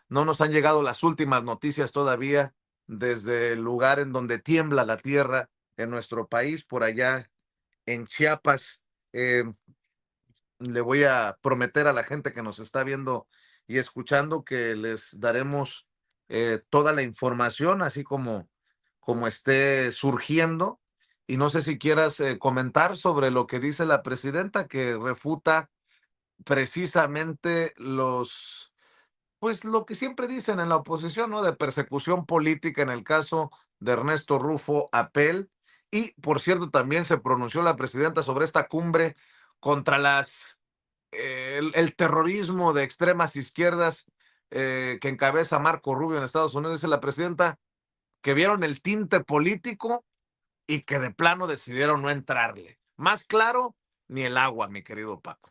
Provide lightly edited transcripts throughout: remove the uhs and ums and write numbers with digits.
no nos han llegado las últimas noticias todavía desde el lugar en donde tiembla la tierra en nuestro país, por allá en Chiapas. Eh, Le voy a prometer a la gente que nos está viendo y escuchando que les daremos toda la información, así como esté surgiendo. Y no sé si quieras comentar sobre lo que dice la presidenta, que refuta precisamente pues lo que siempre dicen en la oposición, ¿no? De persecución política en el caso de Ernesto Rufo Apel. Y, por cierto, también se pronunció la presidenta sobre esta cumbre contra el terrorismo de extremas izquierdas que encabeza Marco Rubio en Estados Unidos. Dice la presidenta que vieron el tinte político y que de plano decidieron no entrarle. Más claro, ni el agua, mi querido Paco.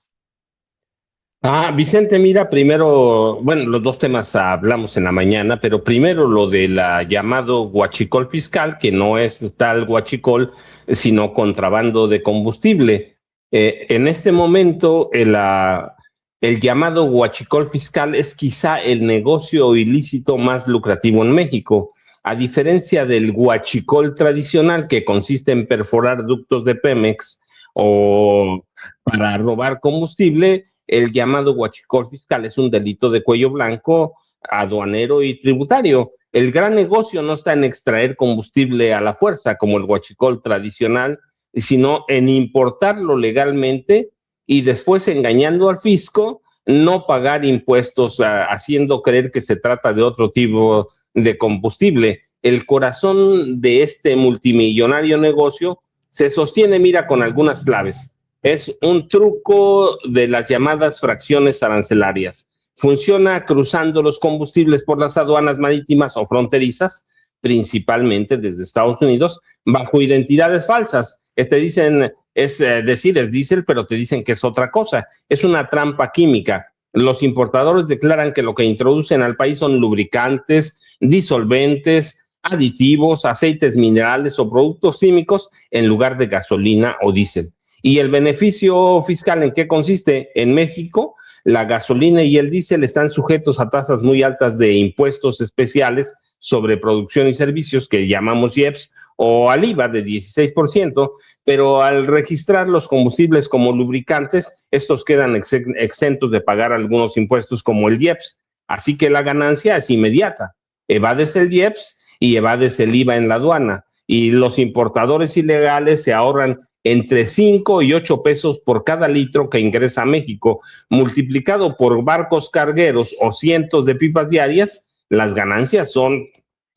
Vicente, mira, primero, bueno, los dos temas hablamos en la mañana, pero primero lo de la llamado huachicol fiscal, que no es tal huachicol, sino contrabando de combustible. En este momento, el llamado huachicol fiscal es quizá el negocio ilícito más lucrativo en México. A diferencia del huachicol tradicional, que consiste en perforar ductos de Pemex o para robar combustible, el llamado huachicol fiscal es un delito de cuello blanco, aduanero y tributario. El gran negocio no está en extraer combustible a la fuerza, como el huachicol tradicional, sino en importarlo legalmente y después, engañando al fisco, no pagar impuestos, haciendo creer que se trata de otro tipo de combustible. El corazón de este multimillonario negocio se sostiene, mira, con algunas claves. Es un truco de las llamadas fracciones arancelarias. Funciona cruzando los combustibles por las aduanas marítimas o fronterizas, principalmente desde Estados Unidos, bajo identidades falsas. Te dicen, es decir, es diésel, pero te dicen que es otra cosa. Es una trampa química. Los importadores declaran que lo que introducen al país son lubricantes, disolventes, aditivos, aceites minerales o productos químicos en lugar de gasolina o diésel. ¿Y el beneficio fiscal en qué consiste? En México, la gasolina y el diésel están sujetos a tasas muy altas de impuestos especiales sobre producción y servicios que llamamos IEPS o al IVA de 16%, pero al registrar los combustibles como lubricantes, estos quedan exentos de pagar algunos impuestos como el IEPS. Así que la ganancia es inmediata. Evades el IEPS y evades el IVA en la aduana. Y los importadores ilegales se ahorran entre 5 y 8 pesos por cada litro que ingresa a México, multiplicado por barcos cargueros o cientos de pipas diarias, las ganancias son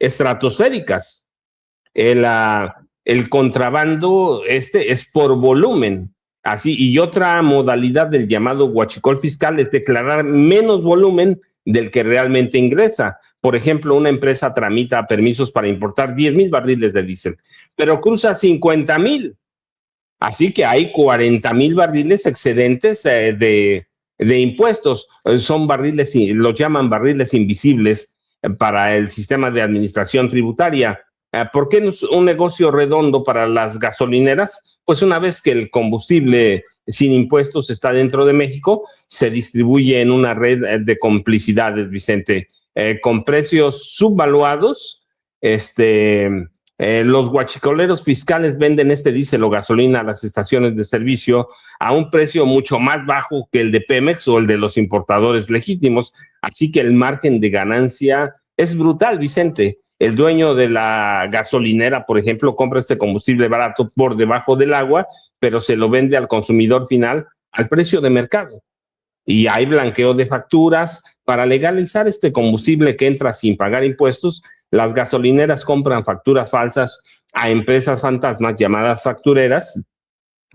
estratosféricas. El contrabando es por volumen. Así, y otra modalidad del llamado huachicol fiscal es declarar menos volumen del que realmente ingresa. Por ejemplo, una empresa tramita permisos para importar 10,000 barriles de diésel, pero cruza 50,000. Así que hay 40,000 barriles excedentes de impuestos. Son barriles, los llaman barriles invisibles para el sistema de administración tributaria. ¿Por qué no es un negocio redondo para las gasolineras? Pues una vez que el combustible sin impuestos está dentro de México, se distribuye en una red de complicidades, Vicente, con precios subvaluados. Los guachicoleros fiscales venden este diésel o gasolina a las estaciones de servicio a un precio mucho más bajo que el de Pemex o el de los importadores legítimos. Así que el margen de ganancia es brutal, Vicente. El dueño de la gasolinera, por ejemplo, compra este combustible barato por debajo del agua, pero se lo vende al consumidor final al precio de mercado. Y hay blanqueo de facturas. Para legalizar este combustible que entra sin pagar impuestos, las gasolineras compran facturas falsas a empresas fantasmas llamadas factureras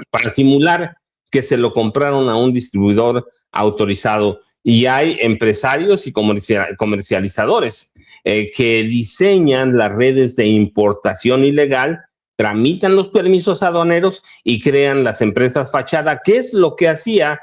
para simular que se lo compraron a un distribuidor autorizado. Y hay empresarios y comercializadores que diseñan las redes de importación ilegal, tramitan los permisos aduaneros y crean las empresas fachada, que es lo que hacía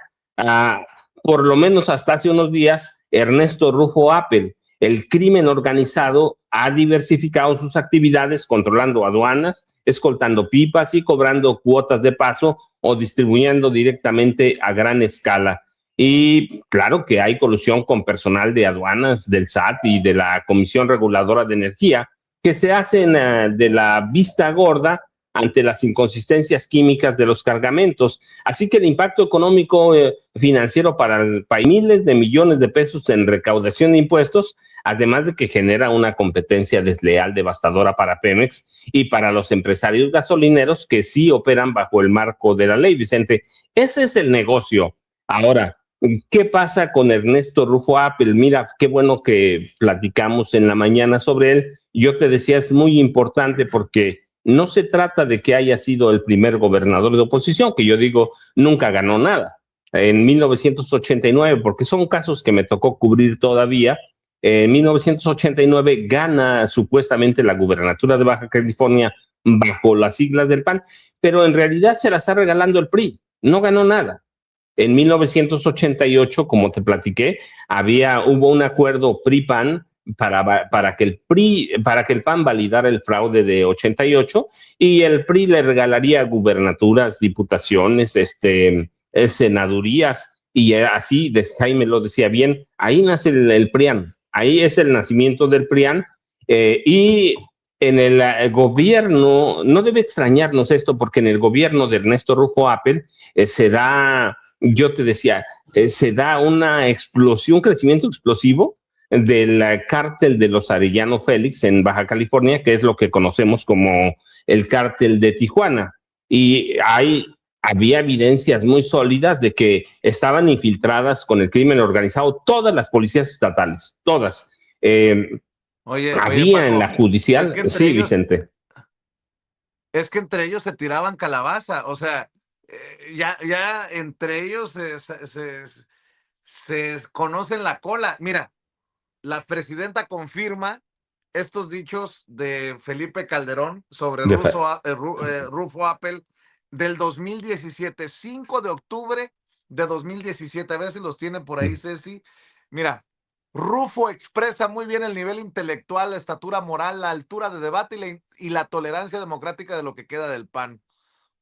por lo menos hasta hace unos días Ernesto Rufo Apel. El crimen organizado ha diversificado sus actividades controlando aduanas, escoltando pipas y cobrando cuotas de paso o distribuyendo directamente a gran escala. Y claro que hay colusión con personal de aduanas, del SAT y de la Comisión Reguladora de Energía, que se hacen de la vista gorda ante las inconsistencias químicas de los cargamentos. Así que el impacto económico financiero para el país, miles de millones de pesos en recaudación de impuestos, además de que genera una competencia desleal devastadora para Pemex y para los empresarios gasolineros que sí operan bajo el marco de la ley, Vicente. Ese es el negocio. Ahora, ¿qué pasa con Ernesto Rufo Apple? Mira, qué bueno que platicamos en la mañana sobre él. Yo te decía, es muy importante porque no se trata de que haya sido el primer gobernador de oposición, que yo digo, nunca ganó nada. En 1989, porque son casos que me tocó cubrir todavía, en 1989 gana supuestamente la gubernatura de Baja California bajo las siglas del PAN, pero en realidad se la está regalando el PRI, no ganó nada. En 1988, como te platiqué, hubo un acuerdo PRI-PAN para que el PAN validara el fraude de 88 y el PRI le regalaría gubernaturas, diputaciones, senadurías y así, Jaime lo decía bien, ahí nace el PRIAN, ahí es el nacimiento del PRIAN y en el gobierno, no debe extrañarnos esto porque en el gobierno de Ernesto Rufo Apple se da, yo te decía, se da una explosión, un crecimiento explosivo del cártel de los Arellano Félix en Baja California, que es lo que conocemos como el cártel de Tijuana. Y había evidencias muy sólidas de que estaban infiltradas con el crimen organizado todas las policías estatales, todas. Oye, Había en la Paco, es judicial, que entre sí, ellos, Vicente. es que entre ellos se tiraban calabaza, o sea, ya entre ellos se conocen la cola. Mira, la presidenta confirma estos dichos de Felipe Calderón sobre De Rufo Apple del 2017, 5 de octubre de 2017. A ver si los tiene por ahí, Ceci. Mira, Rufo expresa muy bien el nivel intelectual, la estatura moral, la altura de debate y la tolerancia democrática de lo que queda del PAN.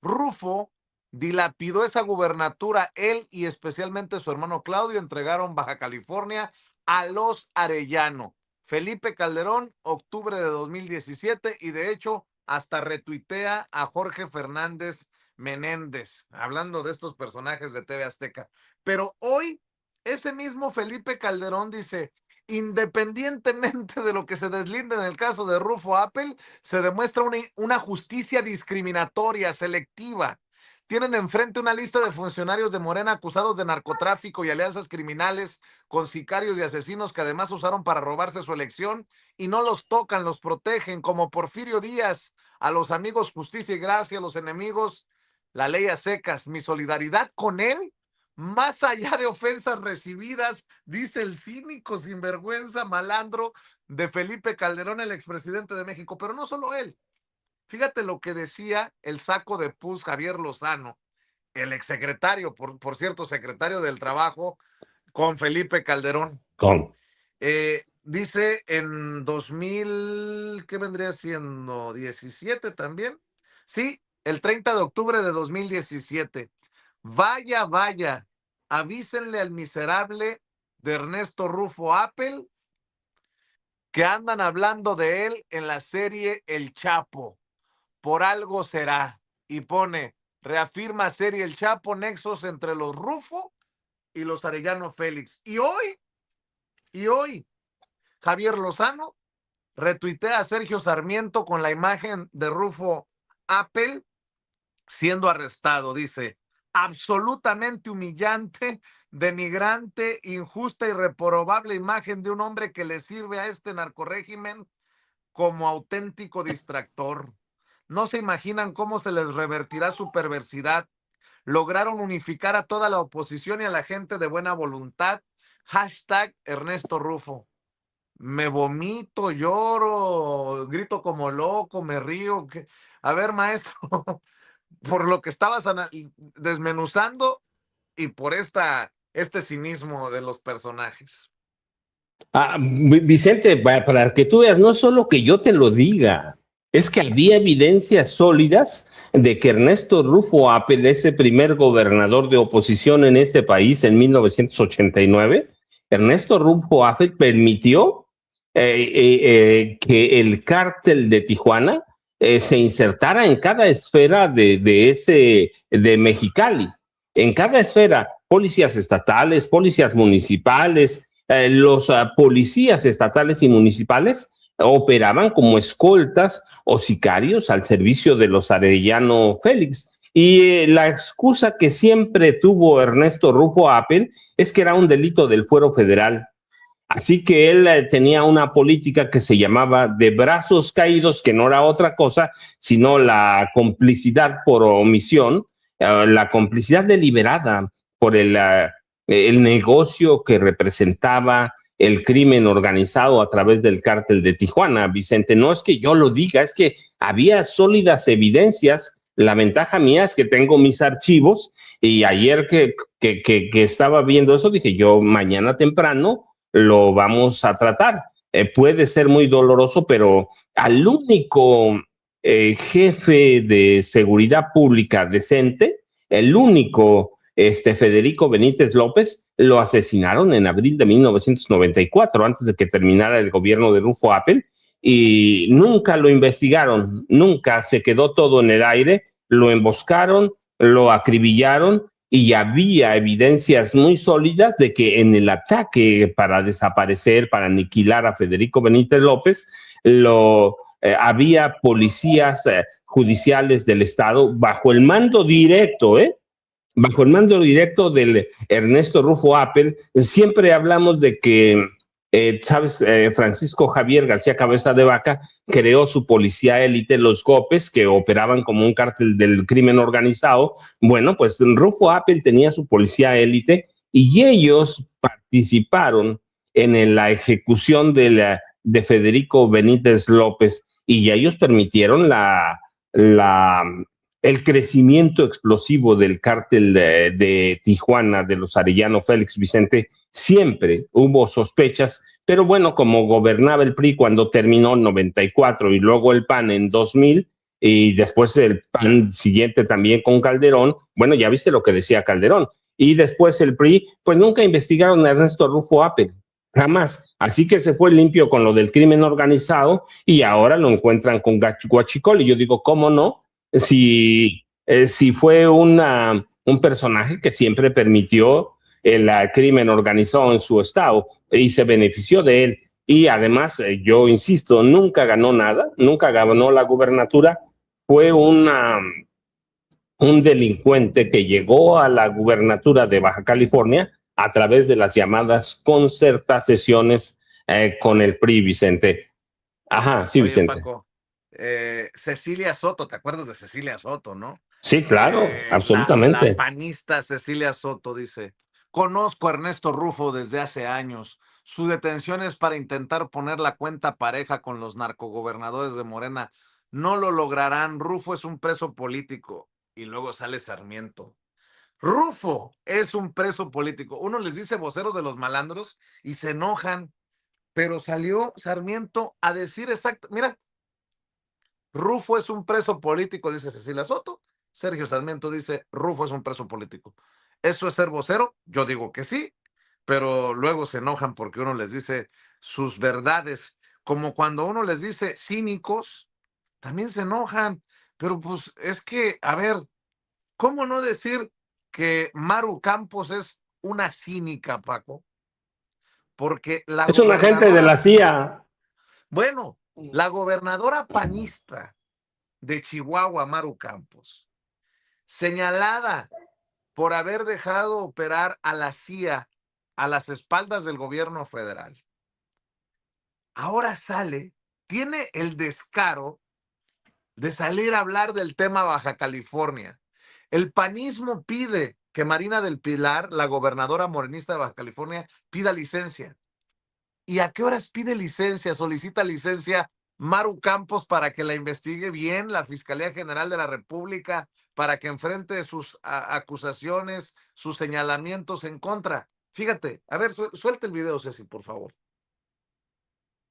Rufo dilapidó esa gubernatura. Él y especialmente su hermano Claudio entregaron Baja California a los Arellano. Felipe Calderón, octubre de 2017, y de hecho hasta retuitea a Jorge Fernández Menéndez, hablando de estos personajes de TV Azteca. Pero hoy, ese mismo Felipe Calderón dice, independientemente de lo que se deslinde en el caso de Rufo Apple, se demuestra una justicia discriminatoria, selectiva. Tienen enfrente una lista de funcionarios de Morena acusados de narcotráfico y alianzas criminales con sicarios y asesinos que además usaron para robarse su elección y no los tocan, los protegen, como Porfirio Díaz, a los amigos justicia y gracia, a los enemigos la ley a secas. Mi solidaridad con él, más allá de ofensas recibidas, dice el cínico, sinvergüenza, malandro de Felipe Calderón, el expresidente de México. Pero no solo él. Fíjate lo que decía el saco de pus Javier Lozano, el exsecretario, por cierto, secretario del Trabajo, con Felipe Calderón. con Dice en 2000, ¿qué vendría siendo? 17 también. Sí, el 30 de octubre de 2017. Vaya, vaya, avísenle al miserable de Ernesto Rufo Apple que andan hablando de él en la serie El Chapo. Por algo será. Y pone, reafirma serie El Chapo, nexos entre los Rufo y los Arellano Félix. Y hoy, Javier Lozano retuitea a Sergio Sarmiento con la imagen de Rufo Apple siendo arrestado. Dice, absolutamente humillante, denigrante, injusta y reprobable imagen de un hombre que le sirve a este narcorrégimen como auténtico distractor. No se imaginan cómo se les revertirá su perversidad. Lograron unificar a toda la oposición y a la gente de buena voluntad. Hashtag Ernesto Rufo. Me vomito, lloro, grito como loco, me río. A ver, maestro, por lo que estabas desmenuzando y por este cinismo de los personajes. Vicente, para que tú veas, no es solo que yo te lo diga. Es que había evidencias sólidas de que Ernesto Rufo Apel, ese primer gobernador de oposición en este país en 1989, Ernesto Rufo Apel permitió que el cártel de Tijuana se insertara en cada esfera de Mexicali, en cada esfera, policías estatales, policías municipales, los policías estatales y municipales operaban como escoltas o sicarios al servicio de los Arellano Félix. Y la excusa que siempre tuvo Ernesto Rufo Apel es que era un delito del fuero federal. Así que él tenía una política que se llamaba de brazos caídos, que no era otra cosa, sino la complicidad por omisión, la complicidad deliberada por el negocio que representaba el crimen organizado a través del cártel de Tijuana. Vicente, no es que yo lo diga, es que había sólidas evidencias. La ventaja mía es que tengo mis archivos y ayer que estaba viendo eso, dije yo, mañana temprano lo vamos a tratar. Puede ser muy doloroso, pero al único jefe de seguridad pública decente, el único Federico Benítez López, lo asesinaron en abril de 1994, antes de que terminara el gobierno de Rufo Apel, y nunca lo investigaron, nunca se quedó todo en el aire, lo emboscaron, lo acribillaron y había evidencias muy sólidas de que en el ataque para desaparecer, para aniquilar a Federico Benítez López, había policías judiciales del Estado bajo el mando directo, bajo el mando directo del Ernesto Rufo Apel. Siempre hablamos de que ¿sabes? Francisco Javier García Cabeza de Vaca creó su policía élite, los GOPES, que operaban como un cártel del crimen organizado. Bueno, pues Rufo Apel tenía su policía élite y ellos participaron en la ejecución de Federico Benítez López y ellos permitieron la, el crecimiento explosivo del cártel de Tijuana, de los Arellano Félix. Vicente, siempre hubo sospechas, pero bueno, como gobernaba el PRI cuando terminó en 94 y luego el PAN en 2000 y después el PAN siguiente también con Calderón, bueno, ya viste lo que decía Calderón. Y después el PRI, pues nunca investigaron a Ernesto Rufo Apel, jamás. Así que se fue limpio con lo del crimen organizado y ahora lo encuentran con Guachicol. Y yo digo, ¿cómo no? Si fue un personaje que siempre permitió el crimen organizado en su estado y se benefició de él. Y además, yo insisto, nunca ganó nada, nunca ganó la gubernatura, fue un delincuente que llegó a la gubernatura de Baja California a través de las llamadas concertaciones con el Oye, PRI, Vicente. Ajá, sí, oye, Vicente. Paco, Cecilia Soto, ¿te acuerdas de Cecilia Soto, no? Sí, claro, La absolutamente. panista Cecilia Soto dice, conozco a Ernesto Rufo desde hace años. Su detención es para intentar poner la cuenta pareja con los narcogobernadores de Morena. No lo lograrán. Rufo es un preso político. Y luego sale Sarmiento. Rufo es un preso político. Uno les dice voceros de los malandros y se enojan, pero salió Sarmiento a decir exacto. Mira, Rufo es un preso político, dice Cecilia Soto. Sergio Sarmiento dice, Rufo es un preso político. ¿Eso es ser vocero? Yo digo que sí, pero luego se enojan porque uno les dice sus verdades. Como cuando uno les dice cínicos, también se enojan. Pero pues es que, a ver, ¿cómo no decir que Maru Campos es una cínica, Paco? Porque la Es un agente de la gobernadora, CIA. bueno, la gobernadora panista de Chihuahua, Maru Campos, señalada por haber dejado operar a la CIA a las espaldas del gobierno federal. Ahora sale, tiene el descaro de salir a hablar del tema Baja California. El panismo pide que Marina del Pilar, la gobernadora morenista de Baja California, pida licencia. ¿Y a qué horas pide licencia, solicita licencia Maru Campos para que la investigue bien la Fiscalía General de la República, para que enfrente sus acusaciones, sus señalamientos en contra? Fíjate, a ver, suelta el video, Ceci, por favor.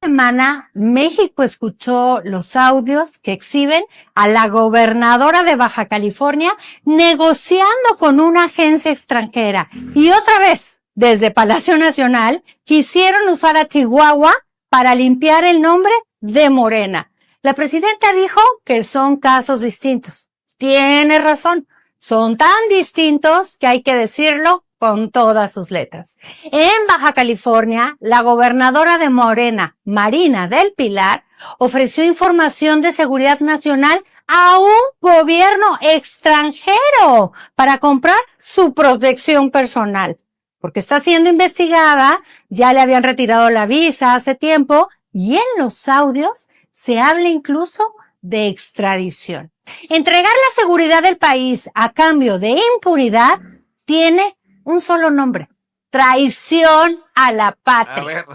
semana, México escuchó los audios que exhiben a la gobernadora de Baja California negociando con una agencia extranjera. Y otra vez, desde Palacio Nacional, quisieron usar a Chihuahua para limpiar el nombre de Morena. La presidenta dijo que son casos distintos. Tiene razón, son tan distintos que hay que decirlo con todas sus letras. En Baja California, la gobernadora de Morena, Marina del Pilar, ofreció información de seguridad nacional a un gobierno extranjero para comprar su protección personal. Porque está siendo investigada, ya le habían retirado la visa hace tiempo y en los audios se habla incluso de extradición. Entregar la seguridad del país a cambio de impunidad tiene un solo nombre: traición a la patria.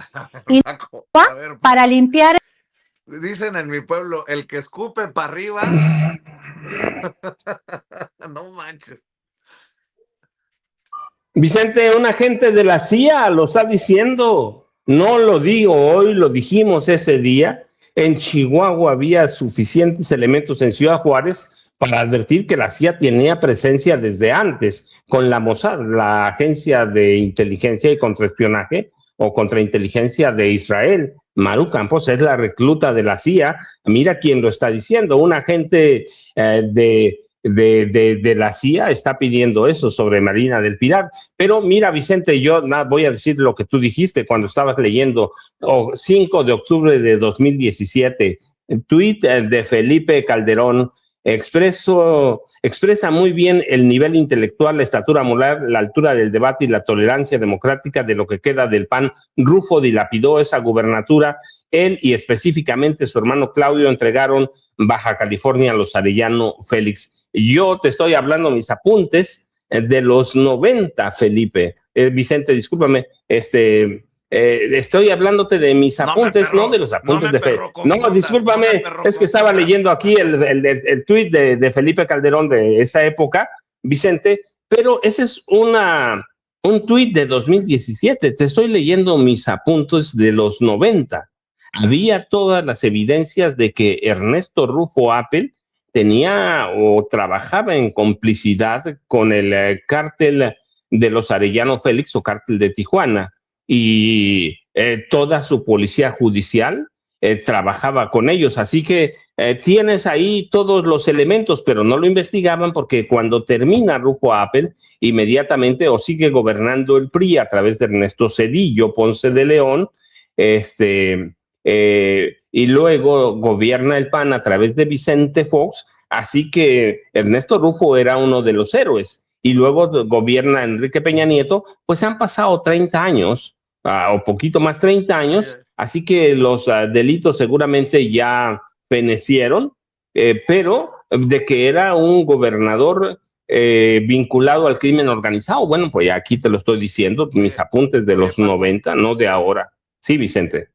Paco, para limpiar. Dicen en mi pueblo, el que escupe para arriba. No manches. Vicente, un agente de la CIA lo está diciendo. No lo digo hoy, lo dijimos ese día. En Chihuahua había suficientes elementos en Ciudad Juárez para advertir que la CIA tenía presencia desde antes con la Mossad, la agencia de inteligencia y contraespionaje o contrainteligencia de Israel. Maru Campos es la recluta de la CIA. Mira quién lo está diciendo. Un agente de la CIA está pidiendo eso sobre Marina del Pilar. Pero mira, Vicente, yo voy a decir lo que tú dijiste cuando estabas leyendo 5 de octubre de 2017, tuit de Felipe Calderón. Expresa muy bien el nivel intelectual, la estatura moral, la altura del debate y la tolerancia democrática de lo que queda del PAN. Rufo dilapidó esa gubernatura. Él y específicamente su hermano Claudio entregaron Baja California a los Arellano Félix. Yo te estoy hablando mis apuntes de los 90, Felipe. Vicente, discúlpame, estoy hablándote de mis apuntes, no de los apuntes de Fe. No, discúlpame, es que estaba leyendo aquí el tuit de Felipe Calderón de esa época, Vicente, pero ese es un tuit de 2017. Te estoy leyendo mis apuntes de los 90. Había todas las evidencias de que Ernesto Rufo Appel tenía o trabajaba en complicidad con el cártel de los Arellano Félix o cártel de Tijuana. Y toda su policía judicial trabajaba con ellos. Así que tienes ahí todos los elementos, pero no lo investigaban porque cuando termina Rufo Appel, inmediatamente o sigue gobernando el PRI a través de Ernesto Zedillo Ponce de León, y luego gobierna el PAN a través de Vicente Fox. Así que Ernesto Rufo era uno de los héroes. Y luego gobierna Enrique Peña Nieto, pues han pasado 30 años, o poquito más 30 años, así que los delitos seguramente ya fenecieron, pero de que era un gobernador vinculado al crimen organizado, bueno, pues aquí te lo estoy diciendo, mis apuntes de los 90, no de ahora. Sí, Vicente.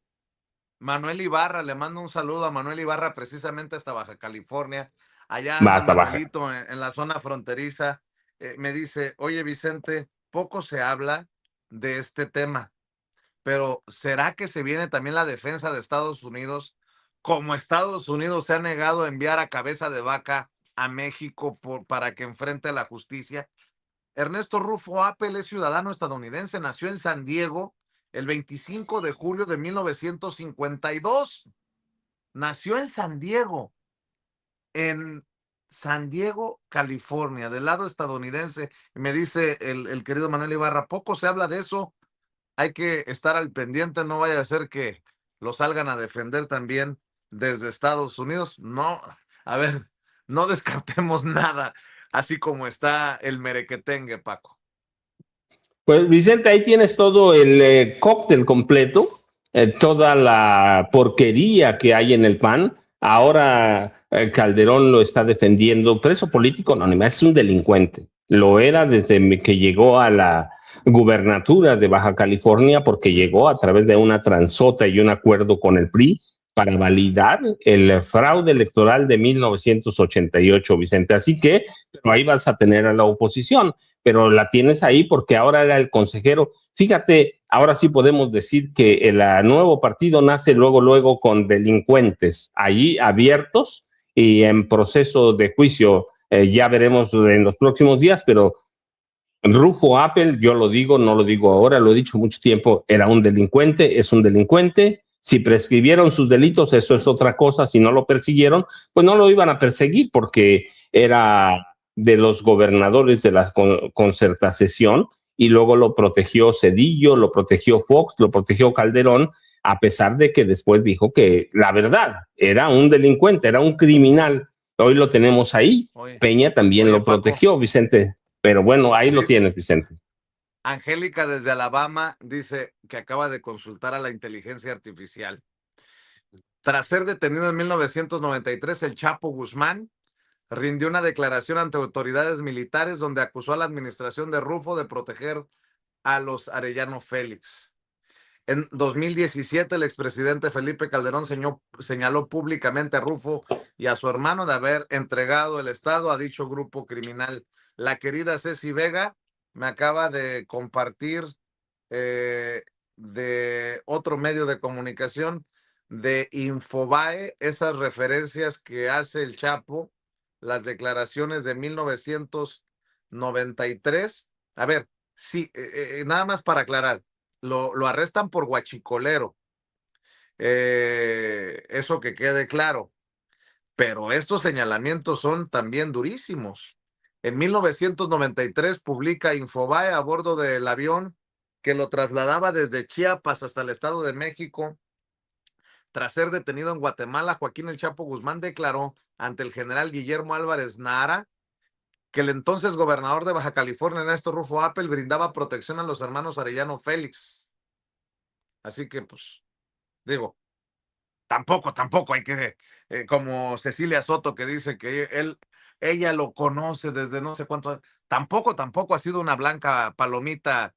Manuel Ibarra, le mando un saludo a Manuel Ibarra, precisamente hasta Baja California, allá anda Manuelito en la zona fronteriza. Me dice, oye Vicente, poco se habla de este tema, pero ¿será que se viene también la defensa de Estados Unidos? Como Estados Unidos se ha negado a enviar a Cabeza de Vaca a México para que enfrente la justicia. Ernesto Rufo Appel es ciudadano estadounidense, nació en San Diego el 25 de julio de 1952. Nació en San Diego, California, del lado estadounidense. Me dice el querido Manuel Ibarra, poco se habla de eso, hay que estar al pendiente, no vaya a ser que lo salgan a defender también desde Estados Unidos. No, a ver, no descartemos nada, así como está el merequetengue, Paco. Pues Vicente, ahí tienes todo el cóctel completo, toda la porquería que hay en el PAN. Ahora Calderón lo está defendiendo. Preso político, no, es un delincuente. Lo era desde que llegó a la gubernatura de Baja California, porque llegó a través de una transota y un acuerdo con el PRI para validar el fraude electoral de 1988, Vicente. Así que ahí vas a tener a la oposición. pero la tienes ahí porque ahora era el consejero. Fíjate, ahora sí podemos decir que el nuevo partido nace luego con delincuentes ahí abiertos y en proceso de juicio. Ya veremos en los próximos días, pero Rufo Appel, yo lo digo, no lo digo ahora, lo he dicho mucho tiempo, era un delincuente, es un delincuente. Si prescribieron sus delitos, eso es otra cosa. Si no lo persiguieron, pues no lo iban a perseguir porque era de los gobernadores de la concertación y luego lo protegió Zedillo, lo protegió Fox, lo protegió Calderón, a pesar de que después dijo que la verdad era un delincuente, era un criminal. Hoy lo tenemos ahí. Peña también lo protegió, Paco. Vicente. Pero bueno, ahí lo tienes, Vicente. Angélica desde Alabama dice que acaba de consultar a la inteligencia artificial. Tras ser detenido en 1993, el Chapo Guzmán rindió una declaración ante autoridades militares donde acusó a la administración de Rufo de proteger a los Arellano Félix. En 2017, el expresidente Felipe Calderón señaló públicamente a Rufo y a su hermano de haber entregado el Estado a dicho grupo criminal. La querida Ceci Vega me acaba de compartir de otro medio de comunicación de Infobae, esas referencias que hace el Chapo, las declaraciones de 1993. A ver, sí, nada más para aclarar, lo arrestan por guachicolero, eso que quede claro, pero estos señalamientos son también durísimos. En 1993 publica Infobae a bordo del avión que lo trasladaba desde Chiapas hasta el Estado de México. Tras ser detenido en Guatemala, Joaquín El Chapo Guzmán declaró ante el general Guillermo Álvarez Nara que el entonces gobernador de Baja California, Ernesto Rufo Appel, brindaba protección a los hermanos Arellano Félix. Así que, pues, digo, tampoco hay que, como Cecilia Soto, que dice que ella lo conoce desde no sé cuánto. Tampoco ha sido una blanca palomita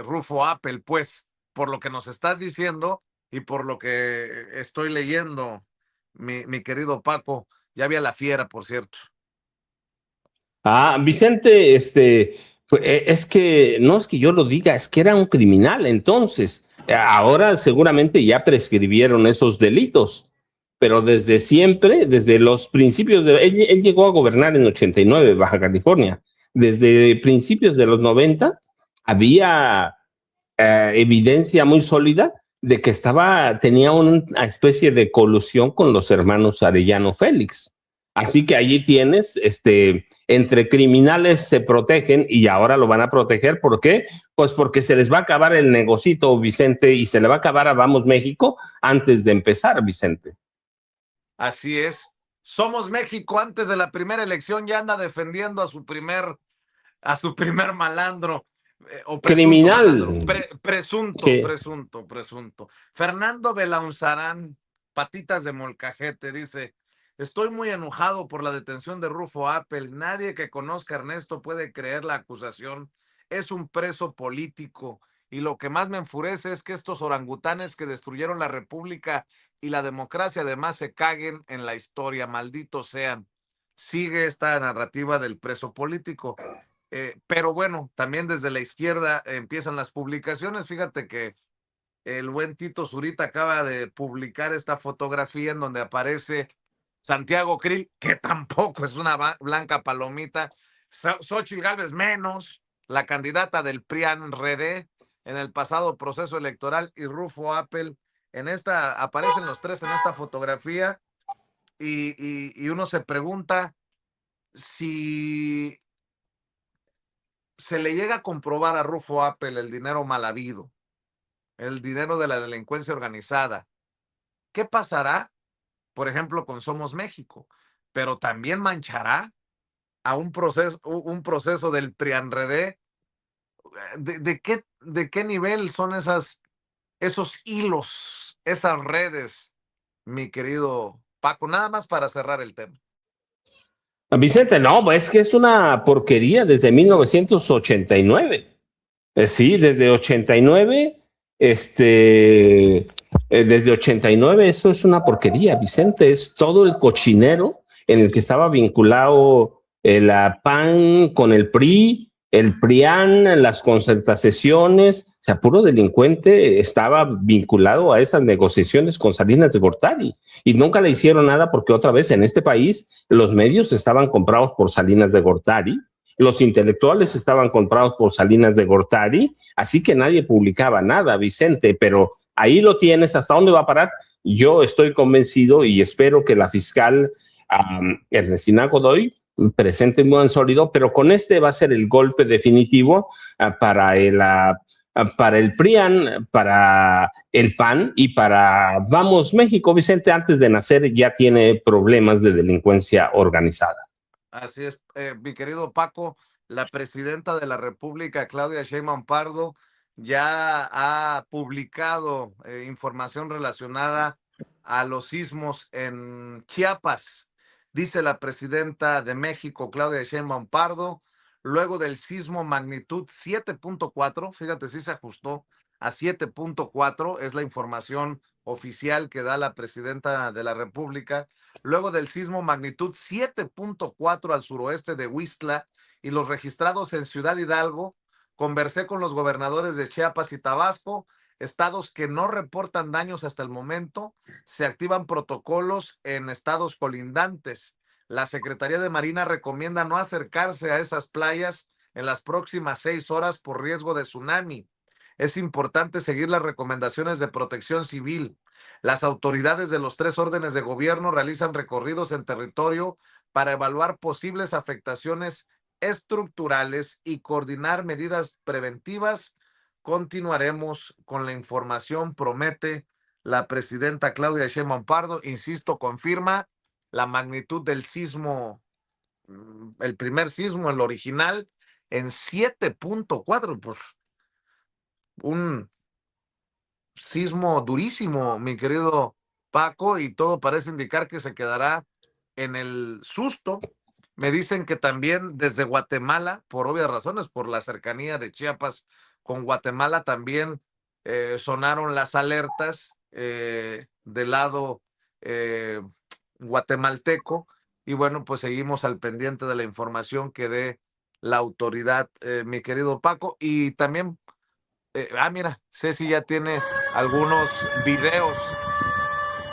Rufo Appel, pues, por lo que nos estás diciendo y por lo que estoy leyendo, mi querido Paco. Ya vi a la fiera, por cierto. Vicente, es que no es que yo lo diga, es que era un criminal entonces. Ahora seguramente ya prescribieron esos delitos, pero desde siempre, desde los principios él llegó a gobernar en 89, Baja California. Desde principios de los 90 había evidencia muy sólida de que tenía una especie de colusión con los hermanos Arellano Félix. Así que allí tienes, entre criminales se protegen y ahora lo van a proteger. ¿Por qué? Pues porque se les va a acabar el negocito, Vicente, y se le va a acabar a Vamos México antes de empezar, Vicente. Así es. Somos México antes de la primera elección ya anda defendiendo a su primer malandro. O criminal. Presunto. Fernando Belaunzarán, patitas de molcajete, dice: estoy muy enojado por la detención de Rufo Appel. Nadie que conozca a Ernesto puede creer la acusación. Es un preso político. Y lo que más me enfurece es que estos orangutanes que destruyeron la República y la democracia además se caguen en la historia. Malditos sean. Sigue esta narrativa del preso político. Pero bueno, también desde la izquierda empiezan las publicaciones. Fíjate que el buen Tito Zurita acaba de publicar esta fotografía en donde aparece Santiago Krill, que tampoco es una blanca palomita, Xóchitl Gálvez menos, la candidata del PRIAN-RD en el pasado proceso electoral, y Rufo Appel. Aparecen los tres en esta fotografía y uno se pregunta si se le llega a comprobar a Rufo Appel el dinero mal habido, el dinero de la delincuencia organizada. ¿Qué pasará, por ejemplo, con Somos México? Pero también manchará a un proceso del PRIAN-RD. ¿De qué nivel son esos hilos, esas redes, mi querido Paco? Nada más para cerrar el tema. Vicente, no, es que es una porquería desde 1989. Sí, desde 89, desde 89 eso es una porquería, Vicente. Es todo el cochinero en el que estaba vinculado la PAN con el PRI, el PRIAN, las concertaciones, o sea, puro delincuente estaba vinculado a esas negociaciones con Salinas de Gortari y nunca le hicieron nada porque otra vez en este país los medios estaban comprados por Salinas de Gortari, los intelectuales estaban comprados por Salinas de Gortari, así que nadie publicaba nada, Vicente, pero ahí lo tienes, ¿hasta dónde va a parar? Yo estoy convencido y espero que la fiscal Ernestina Godoy presente muy sólido, pero con este va a ser el golpe definitivo para el PRIAN, para el PAN y para Vamos México. Vicente, antes de nacer ya tiene problemas de delincuencia organizada. Así es, mi querido Paco, la presidenta de la República, Claudia Sheinbaum Pardo, ya ha publicado información relacionada a los sismos en Chiapas. Dice la presidenta de México, Claudia Sheinbaum Pardo, luego del sismo magnitud 7.4, fíjate si se ajustó a 7.4, es la información oficial que da la presidenta de la República. Luego del sismo magnitud 7.4 al suroeste de Huistla y los registrados en Ciudad Hidalgo, conversé con los gobernadores de Chiapas y Tabasco, estados que no reportan daños hasta el momento. Se activan protocolos en estados colindantes. La Secretaría de Marina recomienda no acercarse a esas playas en las próximas 6 horas por riesgo de tsunami. Es importante seguir las recomendaciones de Protección Civil. Las autoridades de los 3 órdenes de gobierno realizan recorridos en territorio para evaluar posibles afectaciones estructurales y coordinar medidas preventivas. Continuaremos con la información, promete la presidenta Claudia Sheinbaum Pardo. Insisto, confirma la magnitud del sismo, el primer sismo, el original, en 7.4, pues un sismo durísimo, mi querido Paco, y todo parece indicar que se quedará en el susto. Me dicen que también desde Guatemala, por obvias razones, por la cercanía de Chiapas con Guatemala, también sonaron las alertas del lado guatemalteco. Y bueno, pues seguimos al pendiente de la información que dé la autoridad, mi querido Paco. Y también, mira, Ceci ya tiene algunos videos.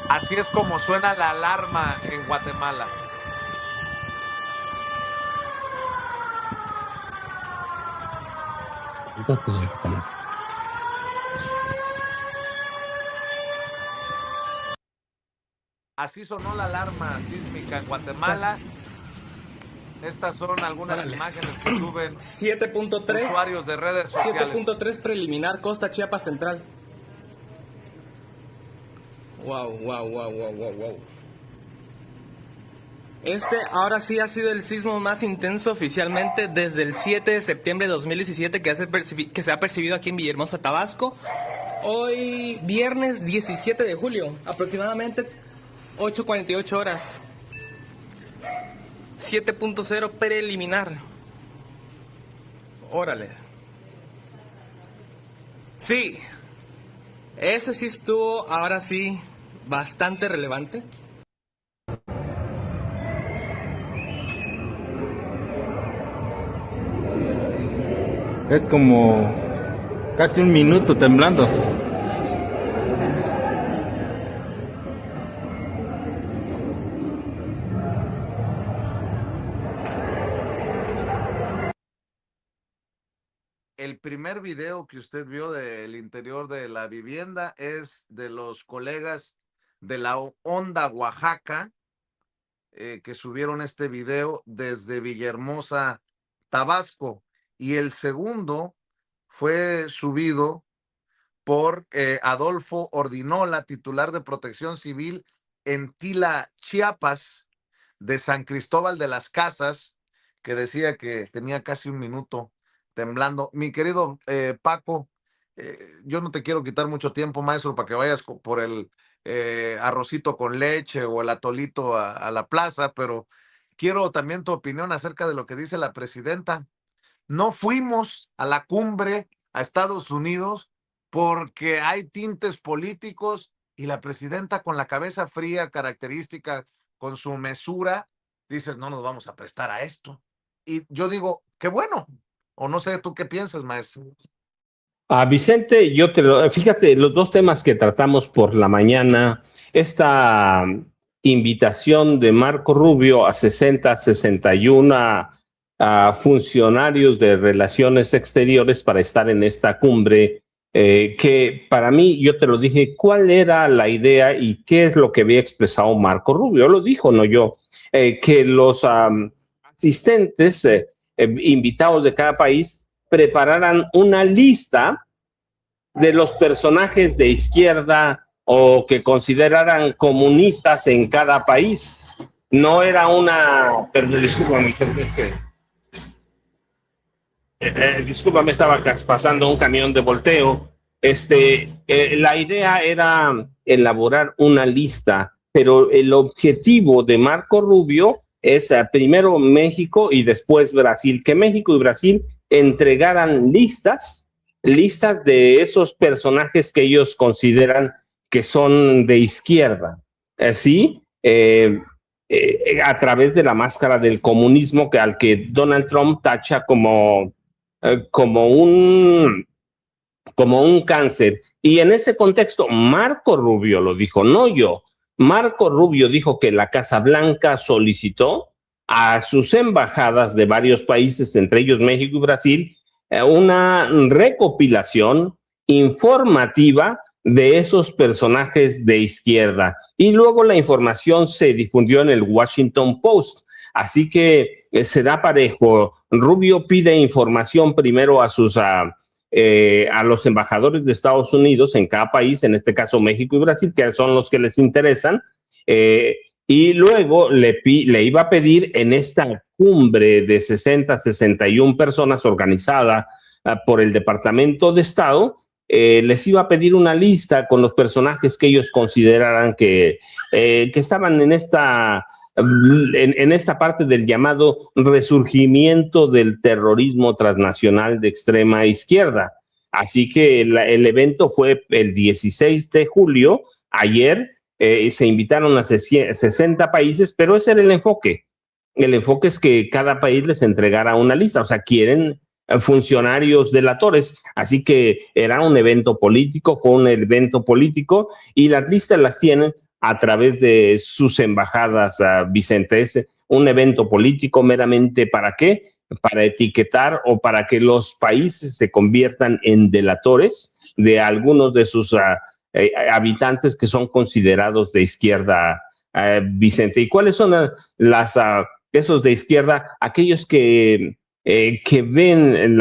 Así es como suena la alarma en Guatemala. Así sonó la alarma sísmica en Guatemala. Estas son algunas imágenes que suben 7.3 usuarios de redes sociales. 7.3 preliminar, costa Chiapas Central. Wow. Este ahora sí ha sido el sismo más intenso oficialmente desde el 7 de septiembre de 2017 que se ha percibido aquí en Villahermosa, Tabasco. Hoy, viernes 17 de julio, aproximadamente 8:48 horas. 7.0 preliminar. Órale. Sí. Ese sí estuvo, ahora sí, bastante relevante. Es como casi un minuto temblando. El primer video que usted vio del interior de la vivienda es de los colegas de la Onda Oaxaca, que subieron este video desde Villahermosa, Tabasco. Y el segundo fue subido por Adolfo Ordinola, titular de Protección Civil en Tila, Chiapas, de San Cristóbal de las Casas, que decía que tenía casi un minuto temblando. Mi querido Paco, yo no te quiero quitar mucho tiempo, maestro, para que vayas por el arrocito con leche o el atolito a la plaza, pero quiero también tu opinión acerca de lo que dice la presidenta. No fuimos a la cumbre a Estados Unidos porque hay tintes políticos y la presidenta con la cabeza fría, característica, con su mesura, dices, no nos vamos a prestar a esto. Y yo digo, qué bueno. O no sé, ¿tú qué piensas, maestro? Vicente, fíjate, los dos temas que tratamos por la mañana, esta invitación de Marco Rubio a 61 funcionarios de relaciones exteriores para estar en esta cumbre, que para mí, yo te lo dije, ¿cuál era la idea y qué es lo que había expresado Marco Rubio? Lo dijo, no yo, que los asistentes invitados de cada país prepararan una lista de los personajes de izquierda o que consideraran comunistas en cada país. No era una... discúlpame, estaba pasando un camión de volteo. La idea era elaborar una lista, pero el objetivo de Marco Rubio es primero México y después Brasil, que México y Brasil entregaran listas de esos personajes que ellos consideran que son de izquierda, ¿sí? A través de la máscara del comunismo al que Donald Trump tacha como un cáncer. Y en ese contexto, Marco Rubio lo dijo, no yo. Marco Rubio dijo que la Casa Blanca solicitó a sus embajadas de varios países, entre ellos México y Brasil, una recopilación informativa de esos personajes de izquierda. Y luego la información se difundió en el Washington Post. Así que se da parejo. Rubio pide información primero a los embajadores de Estados Unidos en cada país, en este caso México y Brasil, que son los que les interesan, y luego le iba a pedir en esta cumbre de 61 personas organizada por el Departamento de Estado, les iba a pedir una lista con los personajes que ellos consideraran que estaban en esta parte del llamado resurgimiento del terrorismo transnacional de extrema izquierda. Así que el evento fue el 16 de julio, ayer. Se invitaron a 60 países, pero ese era el enfoque. El enfoque es que cada país les entregara una lista, o sea, quieren funcionarios delatores, así que era un evento político, fue un evento político, y las listas las tienen a través de sus embajadas, Vicente. Es un evento político meramente, ¿para qué? Para etiquetar o para que los países se conviertan en delatores de algunos de sus habitantes que son considerados de izquierda, Vicente. ¿Y cuáles son esos de izquierda? Aquellos que ven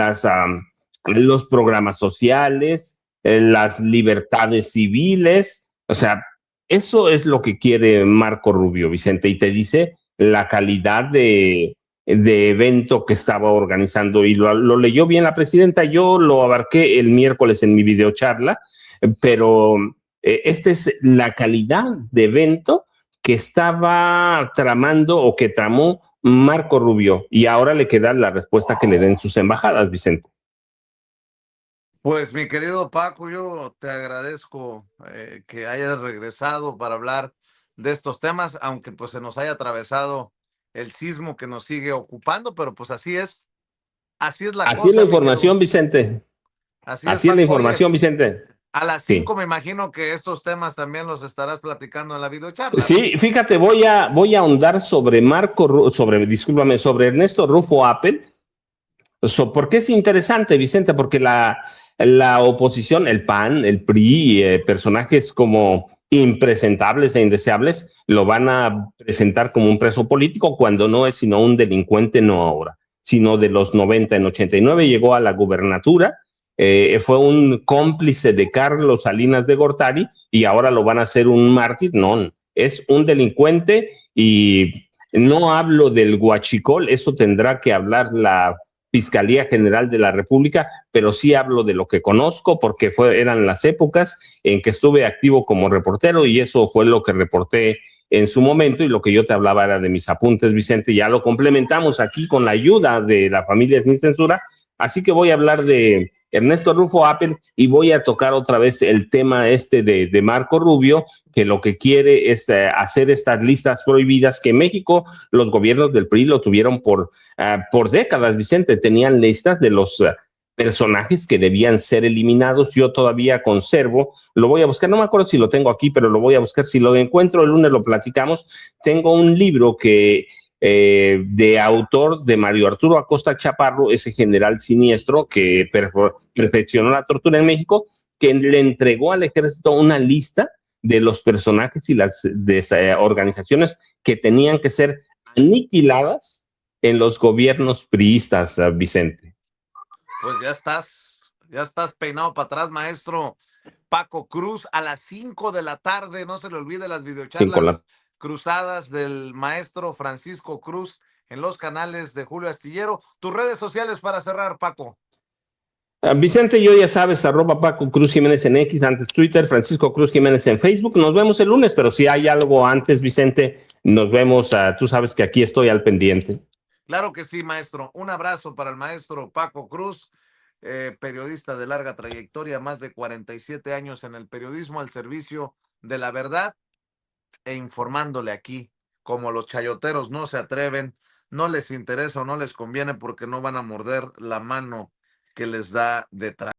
los programas sociales, las libertades civiles, o sea, eso es lo que quiere Marco Rubio, Vicente, y te dice la calidad de evento que estaba organizando, y lo leyó bien la presidenta. Yo lo abarqué el miércoles en mi videocharla, pero esta es la calidad de evento que estaba tramando o que tramó Marco Rubio, y ahora le queda la respuesta que le den sus embajadas, Vicente. Pues mi querido Paco, yo te agradezco que hayas regresado para hablar de estos temas, aunque pues se nos haya atravesado el sismo que nos sigue ocupando, pero pues así es la cosa. Así es la información, Vicente. Así es la información, Vicente. A las 5 me imagino que estos temas también los estarás platicando en la videocharla. Sí, ¿no? Fíjate, voy a ahondar sobre sobre Ernesto Rufo Appel. ¿Por qué es interesante, Vicente? Porque la oposición, el PAN, el PRI, personajes como impresentables e indeseables, lo van a presentar como un preso político, cuando no es sino un delincuente, no ahora, sino de los 90. En 89 llegó a la gubernatura, fue un cómplice de Carlos Salinas de Gortari, y ahora lo van a hacer un mártir. No, es un delincuente, y no hablo del huachicol, eso tendrá que hablar la Fiscalía General de la República, pero sí hablo de lo que conozco, porque eran las épocas en que estuve activo como reportero, y eso fue lo que reporté en su momento, y lo que yo te hablaba era de mis apuntes, Vicente. Ya lo complementamos aquí con la ayuda de la familia Sin Censura, así que voy a hablar de Ernesto Rufo Apple, y voy a tocar otra vez el tema de Marco Rubio, que lo que quiere es hacer estas listas prohibidas que en México los gobiernos del PRI lo tuvieron por décadas, Vicente, tenían listas de los personajes que debían ser eliminados. Yo todavía conservo, lo voy a buscar, no me acuerdo si lo tengo aquí, pero lo voy a buscar, si lo encuentro el lunes lo platicamos. Tengo un libro de autor de Mario Arturo Acosta Chaparro, ese general siniestro que perfeccionó la tortura en México, que le entregó al ejército una lista de los personajes y las organizaciones que tenían que ser aniquiladas en los gobiernos priistas, Vicente. Pues ya estás peinado para atrás, maestro Paco Cruz, a las 5 de la tarde. No se le olvide las videocharlas cruzadas del maestro Francisco Cruz en los canales de Julio Astillero. Tus redes sociales para cerrar, Paco. Vicente, yo ya sabes, @Paco Cruz Jiménez en X, antes Twitter, Francisco Cruz Jiménez en Facebook. Nos vemos el lunes, pero si hay algo antes, Vicente, nos vemos. Tú sabes que aquí estoy al pendiente. Claro que sí, maestro. Un abrazo para el maestro Paco Cruz, periodista de larga trayectoria, más de 47 años en el periodismo al servicio de la verdad e informándole aquí, como los chayoteros no se atreven, no les interesa o no les conviene porque no van a morder la mano que les da detrás.